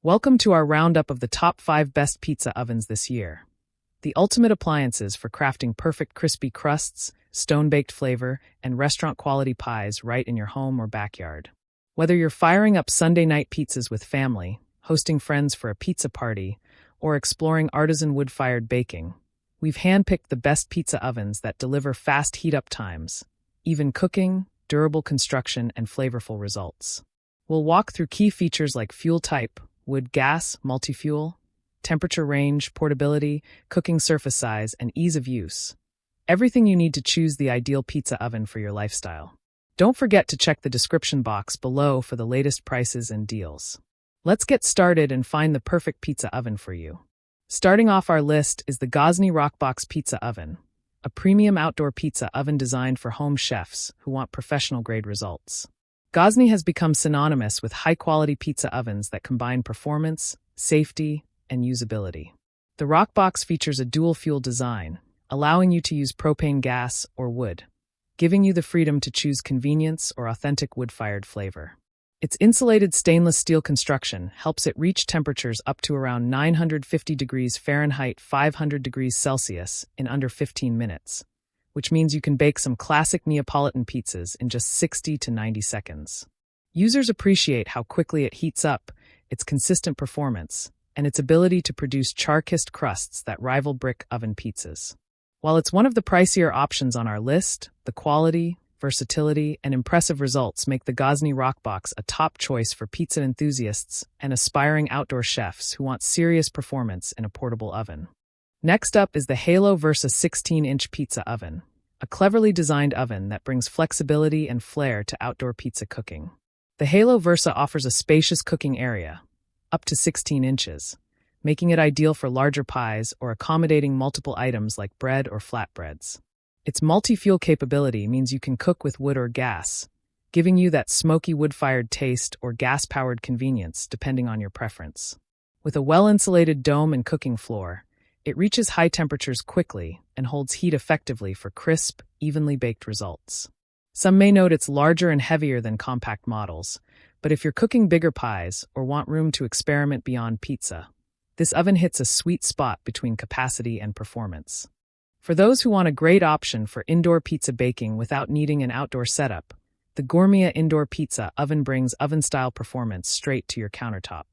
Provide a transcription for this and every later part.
Welcome to our roundup of the top 5 best pizza ovens this year. The ultimate appliances for crafting perfect crispy crusts, stone-baked flavor, and restaurant-quality pies right in your home or backyard. Whether you're firing up Sunday night pizzas with family, hosting friends for a pizza party, or exploring artisan wood-fired baking, we've handpicked the best pizza ovens that deliver fast heat-up times, even cooking, durable construction, and flavorful results. We'll walk through key features like fuel type, wood, gas, multi-fuel, temperature range, portability, cooking surface size, and ease of use. Everything you need to choose the ideal pizza oven for your lifestyle. Don't forget to check the description box below for the latest prices and deals. Let's get started and find the perfect pizza oven for you. Starting off our list is the Gosney Rockbox Pizza Oven, a premium outdoor pizza oven designed for home chefs who want professional-grade results. Gosney has become synonymous with high-quality pizza ovens that combine performance, safety, and usability. The Rockbox features a dual-fuel design, allowing you to use propane gas or wood, giving you the freedom to choose convenience or authentic wood-fired flavor. Its insulated stainless steel construction helps it reach temperatures up to around 950 degrees Fahrenheit, 500 degrees Celsius in under 15 minutes. Which means you can bake some classic Neapolitan pizzas in just 60 to 90 seconds. Users appreciate how quickly it heats up, its consistent performance, and its ability to produce char-kissed crusts that rival brick oven pizzas. While it's one of the pricier options on our list, the quality, versatility, and impressive results make the Gosney Rockbox a top choice for pizza enthusiasts and aspiring outdoor chefs who want serious performance in a portable oven. Next up is the Halo Versa 16-inch Pizza Oven, a cleverly designed oven that brings flexibility and flair to outdoor pizza cooking. The Halo Versa offers a spacious cooking area, up to 16 inches, making it ideal for larger pies or accommodating multiple items like bread or flatbreads. Its multi-fuel capability means you can cook with wood or gas, giving you that smoky wood-fired taste or gas-powered convenience depending on your preference. With a well-insulated dome and cooking floor, it reaches high temperatures quickly and holds heat effectively for crisp, evenly baked results. Some may note it's larger and heavier than compact models, but if you're cooking bigger pies or want room to experiment beyond pizza, this oven hits a sweet spot between capacity and performance. For those who want a great option for indoor pizza baking without needing an outdoor setup, the Gourmia Indoor Pizza Oven brings oven-style performance straight to your countertop.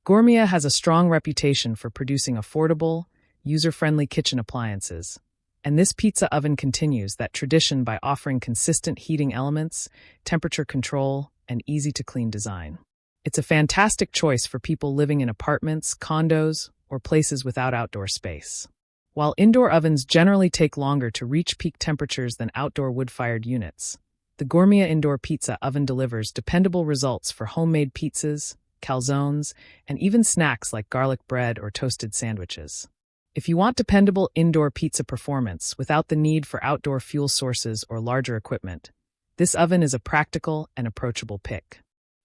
Gourmia has a strong reputation for producing affordable, user-friendly kitchen appliances, and this pizza oven continues that tradition by offering consistent heating elements, temperature control, and easy-to-clean design. It's a fantastic choice for people living in apartments, condos, or places without outdoor space. While indoor ovens generally take longer to reach peak temperatures than outdoor wood-fired units, the Gourmia Indoor Pizza Oven delivers dependable results for homemade pizzas, calzones, and even snacks like garlic bread or toasted sandwiches. If you want dependable indoor pizza performance without the need for outdoor fuel sources or larger equipment, this oven is a practical and approachable pick.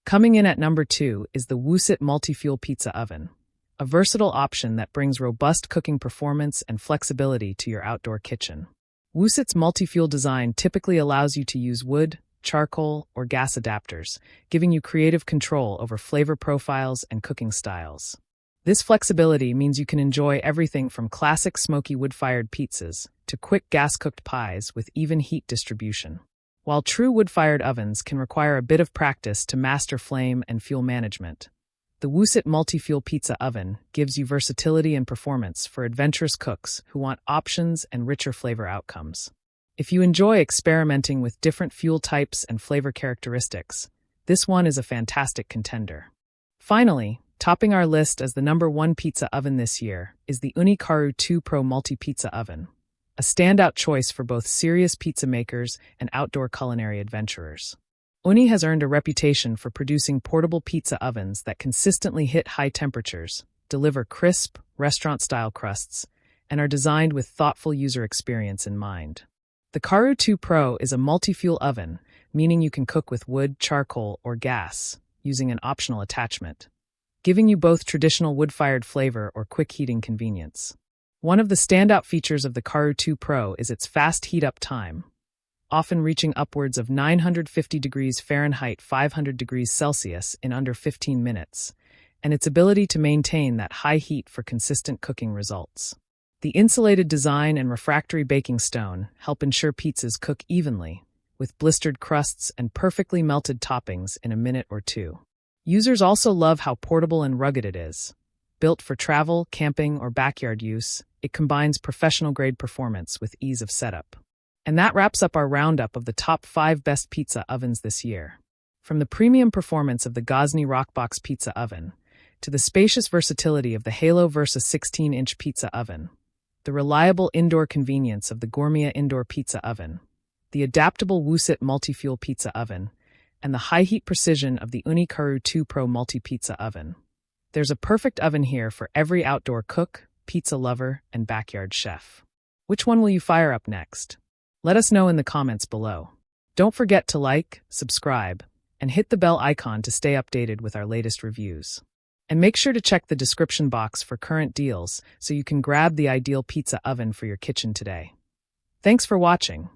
Coming in at number 2 is the Woosit Multi-Fuel Pizza Oven, a versatile option that brings robust cooking performance and flexibility to your outdoor kitchen. Woosit's multi-fuel design typically allows you to use wood, charcoal, or gas adapters, giving you creative control over flavor profiles and cooking styles. This flexibility means you can enjoy everything from classic smoky wood-fired pizzas to quick gas-cooked pies with even heat distribution. While true wood-fired ovens can require a bit of practice to master flame and fuel management, the Woosit Multi-Fuel Pizza Oven gives you versatility and performance for adventurous cooks who want options and richer flavor outcomes. If you enjoy experimenting with different fuel types and flavor characteristics, this one is a fantastic contender. Finally, topping our list as the number 1 pizza oven this year is the Uni-Karu 2 Pro Multi-Pizza Oven, a standout choice for both serious pizza makers and outdoor culinary adventurers. Uni has earned a reputation for producing portable pizza ovens that consistently hit high temperatures, deliver crisp, restaurant-style crusts, and are designed with thoughtful user experience in mind. The Karu 2 Pro is a multi-fuel oven, meaning you can cook with wood, charcoal, or gas, using an optional attachment, giving you both traditional wood-fired flavor or quick heating convenience. One of the standout features of the Karu 2 Pro is its fast heat-up time, often reaching upwards of 950 degrees Fahrenheit, 500 degrees Celsius in under 15 minutes, and its ability to maintain that high heat for consistent cooking results. The insulated design and refractory baking stone help ensure pizzas cook evenly, with blistered crusts and perfectly melted toppings in a minute or two. Users also love how portable and rugged it is. Built for travel, camping, or backyard use, it combines professional-grade performance with ease of setup. And that wraps up our roundup of the top 5 best pizza ovens this year. From the premium performance of the Gosney Rockbox Pizza Oven, to the spacious versatility of the Halo Versa 16-inch pizza oven, the reliable indoor convenience of the Gourmet Indoor Pizza Oven, the adaptable Woosit Multi-Fuel Pizza Oven, and the high-heat precision of the Unikaru 2 Pro Multi-Pizza Oven. There's a perfect oven here for every outdoor cook, pizza lover, and backyard chef. Which one will you fire up next? Let us know in the comments below. Don't forget to like, subscribe, and hit the bell icon to stay updated with our latest reviews. And make sure to check the description box for current deals so you can grab the ideal pizza oven for your kitchen today. Thanks for watching.